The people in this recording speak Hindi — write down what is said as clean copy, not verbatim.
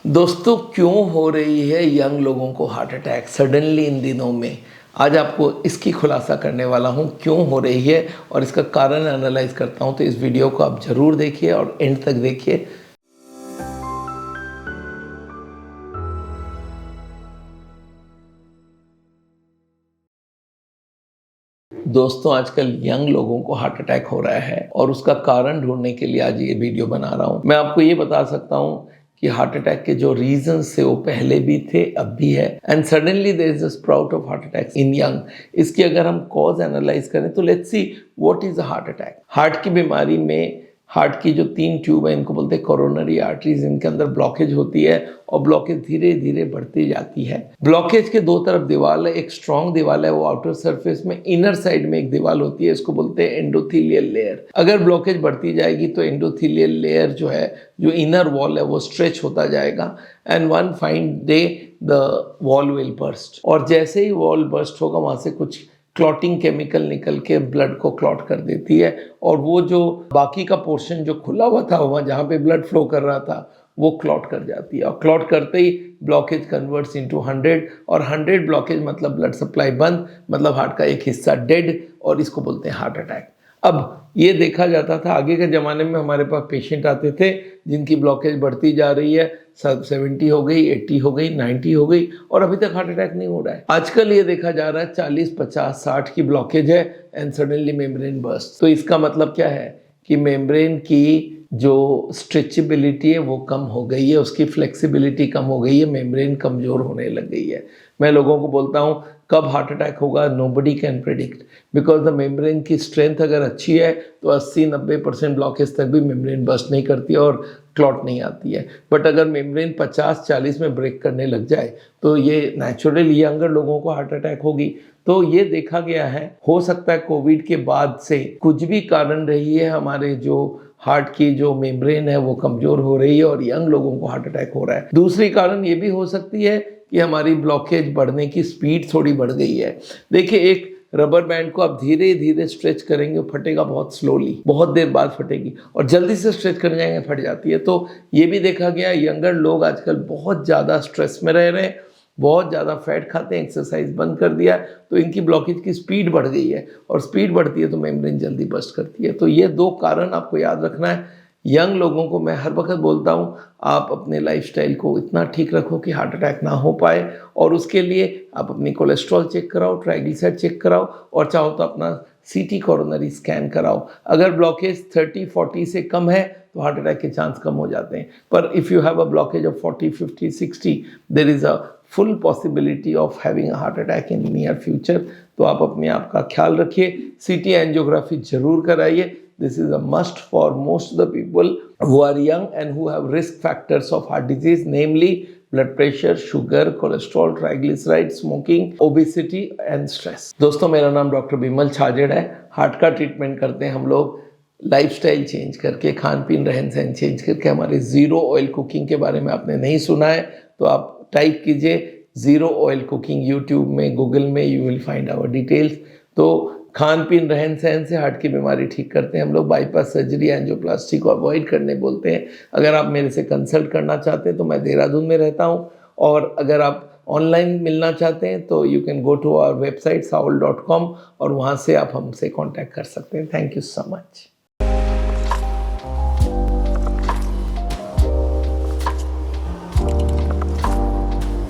दोस्तों, क्यों हो रही है यंग लोगों को हार्ट अटैक सडनली इन दिनों में? आज आपको इसकी खुलासा करने वाला हूँ, क्यों हो रही है और इसका कारण एनालाइज करता हूँ। तो इस वीडियो को आप ज़रूर देखिए और एंड तक देखिए। दोस्तों, आजकल यंग लोगों को हार्ट अटैक हो रहा है और उसका कारण ढूंढने के लिए आज ये वीडियो बना रहा हूँ। मैं आपको ये बता सकता हूँ कि हार्ट अटैक के जो रीजंस थे वो पहले भी थे, अब भी है, and suddenly there is a sprout of heart attack in young. इसकी अगर हम कॉज एनालाइज करें तो let's see what is a heart attack. Heart की बीमारी में हार्ट की जो 3 ट्यूब है, इनको बोलते हैं कोरोनरी आर्टरीज, इनके अंदर ब्लॉकेज होती है और ब्लॉकेज धीरे धीरे बढ़ती जाती है। ब्लॉकेज के दो तरफ दीवार है, एक स्ट्रॉन्ग दीवार है वो आउटर सरफेस में, इनर साइड में एक दीवार होती है, इसको बोलते हैं एंडोथेलियल लेयर। अगर ब्लॉकेज बढ़ती जाएगी तो एंडोथेलियल लेयर जो है, जो इनर वॉल है, वो स्ट्रेच होता जाएगा and one fine day the wall will burst. और जैसे ही वॉल बर्स्ट होगा वहां से कुछ क्लॉटिंग केमिकल निकल के ब्लड को क्लॉट कर देती है और वो जो बाकी का पोर्शन जो खुला हुआ था, वहाँ जहाँ पे ब्लड फ्लो कर रहा था, वो क्लॉट कर जाती है और क्लॉट करते ही ब्लॉकेज कन्वर्ट्स इनटू 100 और 100 ब्लॉकेज मतलब ब्लड सप्लाई बंद, मतलब हार्ट का एक हिस्सा डेड, और इसको बोलते हैं हार्ट अटैक। अब ये देखा जाता था आगे के ज़माने में, हमारे पास पेशेंट आते थे जिनकी ब्लॉकेज बढ़ती जा रही है, 70 हो गई, 80 हो गई, 90 हो गई और अभी तक हार्ट अटैक नहीं हो रहा है। आजकल ये देखा जा रहा है 40, 50, 60 की ब्लॉकेज है एंड सडनली मेम्ब्रेन बर्स्ट। तो इसका मतलब क्या है कि मेम्ब्रेन की जो स्ट्रेचेबिलिटी है वो कम हो गई है, उसकी फ्लेक्सिबिलिटी कम हो गई है, मेम्ब्रेन कमज़ोर होने लग गई है। मैं लोगों को बोलता हूँ कब हार्ट अटैक होगा, nobody can predict, because the membrane की स्ट्रेंथ अगर अच्छी है तो 80-90% ब्लॉकेज तक भी मेम्ब्रेन बर्स्ट नहीं करती और क्लॉट नहीं आती है। बट अगर मेम्ब्रेन 50-40 में ब्रेक करने लग जाए तो ये नेचुरली यंगर लोगों को हार्ट अटैक होगी। तो ये देखा गया है, हो सकता है कोविड के बाद से कुछ भी कारण रही है, हमारे जो हार्ट की जो मेम्ब्रेन है वो कमजोर हो रही है और यंग लोगों को हार्ट अटैक हो रहा है। दूसरी कारण ये भी हो सकती है कि हमारी ब्लॉकेज बढ़ने की स्पीड थोड़ी बढ़ गई है। देखिए, एक रबर बैंड को आप धीरे धीरे स्ट्रेच करेंगे, फटेगा बहुत स्लोली, बहुत देर बाद फटेगी, और जल्दी से स्ट्रेच करने जाएंगे फट जाती है। तो ये भी देखा गया, यंगर लोग आजकल बहुत ज़्यादा स्ट्रेस में रह रहे हैं, बहुत ज़्यादा फैट खाते हैं, एक्सरसाइज बंद कर दिया, तो इनकी ब्लॉकेज की स्पीड बढ़ गई है और स्पीड बढ़ती है तो मेम्ब्रेन जल्दी बर्स्ट करती है। तो ये 2 कारण आपको याद रखना है। यंग लोगों को मैं हर वक्त बोलता हूँ, आप अपने लाइफस्टाइल को इतना ठीक रखो कि हार्ट अटैक ना हो पाए, और उसके लिए आप अपनी कोलेस्ट्रॉल चेक कराओ, ट्राइग्लिसराइड चेक कराओ, और चाहो तो अपना सीटी कोरोनरी स्कैन कराओ। अगर ब्लॉकेज 30-40 से कम है तो हार्ट अटैक के चांस कम हो जाते हैं, पर if you have a blockage of 40-50-60, there is a full possibility of having a heart attack in near future. तो आप अपने आप का ख्याल रखिए, सीटी एंजियोग्राफी जरूर कराइए। This is a must for most of the people who are young and who have risk factors of heart disease, namely blood pressure, sugar, cholesterol, triglycerides, smoking, obesity and stress। दोस्तों, मेरा नाम डॉक्टर बिमल छाजेड़ है। हार्ट का ट्रीटमेंट करते हैं हम लोग लाइफस्टाइल चेंज करके, खान पीन रहन सहन चेंज करके। हमारे ज़ीरो ऑयल कुकिंग के बारे में आपने नहीं सुना है तो आप टाइप कीजिए ज़ीरो ऑयल कुकिंग यूट्यूब में, गूगल में, you will find our details. तो खान पीन रहन सहन से हार्ट की बीमारी ठीक करते हैं हम लोग। बाईपास सर्जरी, एंजियोप्लास्टी को अवॉइड करने बोलते हैं। अगर आप मेरे से कंसल्ट करना चाहते हैं तो मैं देहरादून में रहता हूँ, और अगर आप ऑनलाइन मिलना चाहते हैं तो you can go to our website saul.com और वहाँ से आप हमसे कांटेक्ट कर सकते हैं। Thank you so much.